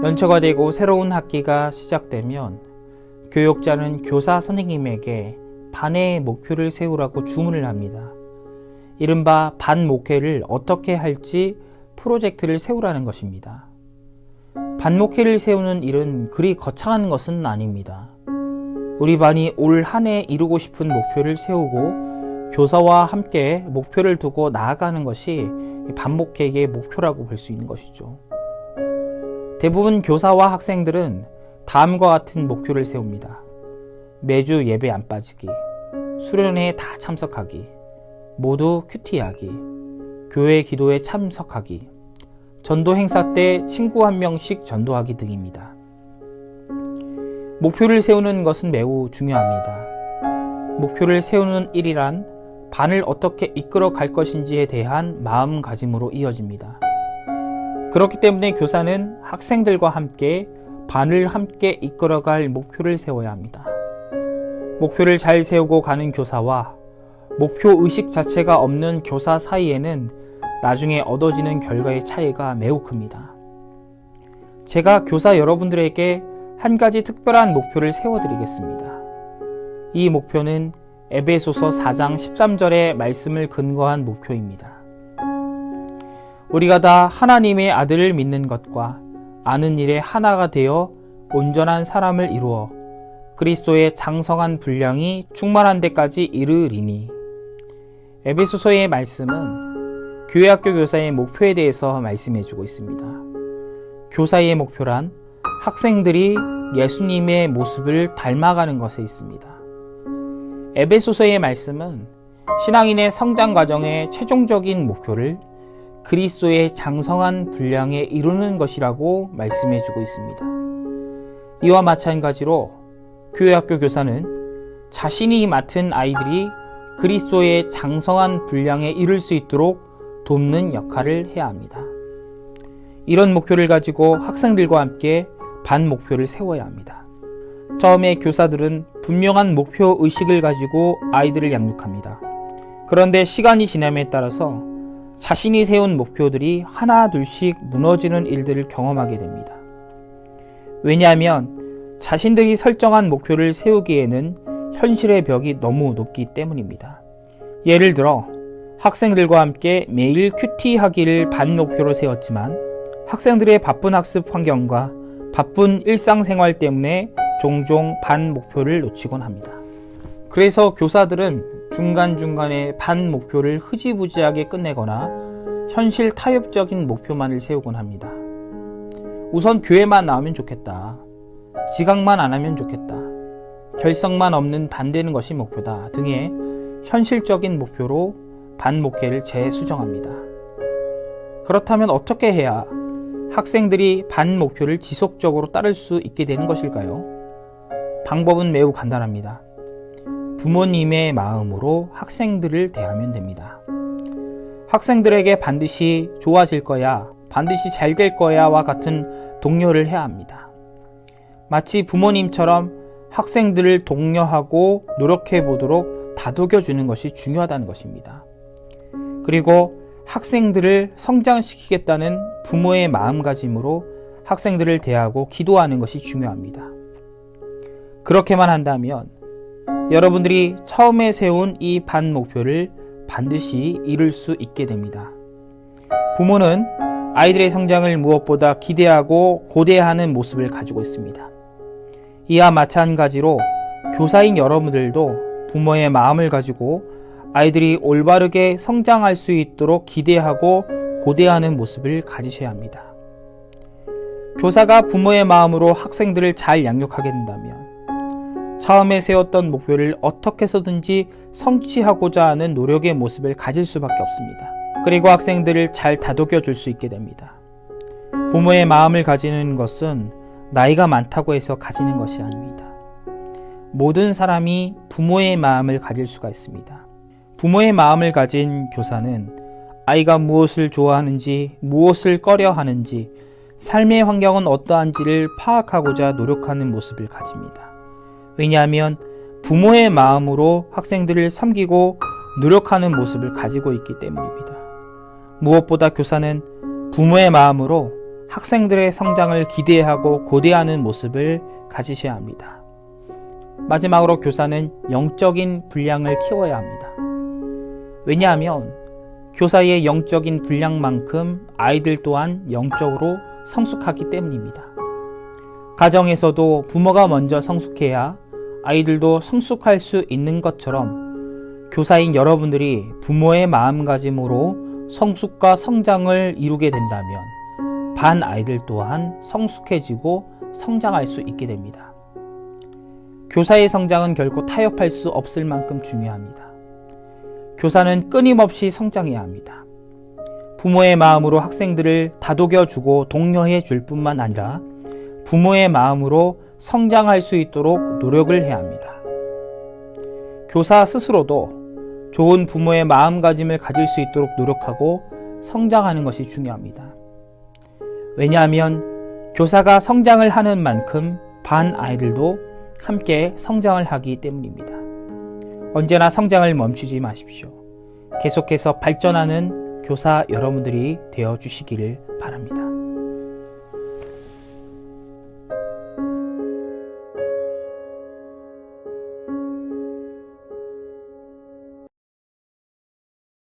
연초가 되고 새로운 학기가 시작되면 교육자는 교사 선생님에게 반의 목표를 세우라고 주문을 합니다. 이른바 반 목회를 어떻게 할지 프로젝트를 세우라는 것입니다. 반 목회를 세우는 일은 그리 거창한 것은 아닙니다. 우리 반이 올 한 해 이루고 싶은 목표를 세우고 교사와 함께 목표를 두고 나아가는 것이 반 목회의 목표라고 볼 수 있는 것이죠. 대부분 교사와 학생들은 다음과 같은 목표를 세웁니다. 매주 예배 안 빠지기, 수련회에 다 참석하기, 모두 큐티하기, 교회 기도에 참석하기, 전도 행사 때 친구 한 명씩 전도하기 등입니다. 목표를 세우는 것은 매우 중요합니다. 목표를 세우는 일이란 반을 어떻게 이끌어 갈 것인지에 대한 마음가짐으로 이어집니다. 그렇기 때문에 교사는 학생들과 함께 반을 함께 이끌어갈 목표를 세워야 합니다. 목표를 잘 세우고 가는 교사와 목표 의식 자체가 없는 교사 사이에는 나중에 얻어지는 결과의 차이가 매우 큽니다. 제가 교사 여러분들에게 한 가지 특별한 목표를 세워드리겠습니다. 이 목표는 에베소서 4장 13절의 말씀을 근거한 목표입니다. 우리가 다 하나님의 아들을 믿는 것과 아는 일에 하나가 되어 온전한 사람을 이루어 그리스도의 장성한 분량이 충만한 데까지 이르리니. 에베소서의 말씀은 교회학교 교사의 목표에 대해서 말씀해주고 있습니다. 교사의 목표란 학생들이 예수님의 모습을 닮아가는 것에 있습니다. 에베소서의 말씀은 신앙인의 성장 과정의 최종적인 목표를 그리스도의 장성한 분량에 이루는 것이라고 말씀해주고 있습니다. 이와 마찬가지로 교회학교 교사는 자신이 맡은 아이들이 그리스도의 장성한 분량에 이를 수 있도록 돕는 역할을 해야 합니다. 이런 목표를 가지고 학생들과 함께 반 목표를 세워야 합니다. 처음에 교사들은 분명한 목표 의식을 가지고 아이들을 양육합니다. 그런데 시간이 지남에 따라서 자신이 세운 목표들이 하나 둘씩 무너지는 일들을 경험하게 됩니다. 왜냐하면 자신들이 설정한 목표를 세우기에는 현실의 벽이 너무 높기 때문입니다. 예를 들어 학생들과 함께 매일 큐티 하기를 반 목표로 세웠지만 학생들의 바쁜 학습 환경과 바쁜 일상생활 때문에 종종 반 목표를 놓치곤 합니다. 그래서 교사들은 중간중간에 반 목표를 흐지부지하게 끝내거나 현실 타협적인 목표만을 세우곤 합니다. 우선 교회만 나오면 좋겠다. 지각만 안 하면 좋겠다. 결석만 없는 반대는 것이 목표다 등의 현실적인 목표로 반 목회를 재수정합니다. 그렇다면 어떻게 해야 학생들이 반 목표를 지속적으로 따를 수 있게 되는 것일까요? 방법은 매우 간단합니다. 부모님의 마음으로 학생들을 대하면 됩니다. 학생들에게 반드시 좋아질 거야, 반드시 잘 될 거야와 같은 독려를 해야 합니다. 마치 부모님처럼 학생들을 독려하고 노력해 보도록 다독여 주는 것이 중요하다는 것입니다. 그리고 학생들을 성장시키겠다는 부모의 마음가짐으로 학생들을 대하고 기도하는 것이 중요합니다. 그렇게만 한다면 여러분들이 처음에 세운 이 반 목표를 반드시 이룰 수 있게 됩니다. 부모는 아이들의 성장을 무엇보다 기대하고 고대하는 모습을 가지고 있습니다. 이와 마찬가지로 교사인 여러분들도 부모의 마음을 가지고 아이들이 올바르게 성장할 수 있도록 기대하고 고대하는 모습을 가지셔야 합니다. 교사가 부모의 마음으로 학생들을 잘 양육하게 된다면 처음에 세웠던 목표를 어떻게 해서든지 성취하고자 하는 노력의 모습을 가질 수밖에 없습니다. 그리고 학생들을 잘 다독여 줄 수 있게 됩니다. 부모의 마음을 가지는 것은 나이가 많다고 해서 가지는 것이 아닙니다. 모든 사람이 부모의 마음을 가질 수가 있습니다. 부모의 마음을 가진 교사는 아이가 무엇을 좋아하는지, 무엇을 꺼려하는지, 삶의 환경은 어떠한지를 파악하고자 노력하는 모습을 가집니다. 왜냐하면 부모의 마음으로 학생들을 섬기고 노력하는 모습을 가지고 있기 때문입니다. 무엇보다 교사는 부모의 마음으로 학생들의 성장을 기대하고 고대하는 모습을 가지셔야 합니다. 마지막으로 교사는 영적인 분량을 키워야 합니다. 왜냐하면 교사의 영적인 분량만큼 아이들 또한 영적으로 성숙하기 때문입니다. 가정에서도 부모가 먼저 성숙해야 아이들도 성숙할 수 있는 것처럼 교사인 여러분들이 부모의 마음가짐으로 성숙과 성장을 이루게 된다면 반 아이들 또한 성숙해지고 성장할 수 있게 됩니다. 교사의 성장은 결코 타협할 수 없을 만큼 중요합니다. 교사는 끊임없이 성장해야 합니다. 부모의 마음으로 학생들을 다독여주고 독려해 줄 뿐만 아니라 부모의 마음으로 성장할 수 있도록 노력을 해야 합니다. 교사 스스로도 좋은 부모의 마음가짐을 가질 수 있도록 노력하고 성장하는 것이 중요합니다. 왜냐하면 교사가 성장을 하는 만큼 반 아이들도 함께 성장을 하기 때문입니다. 언제나 성장을 멈추지 마십시오. 계속해서 발전하는 교사 여러분들이 되어 주시기를 바랍니다.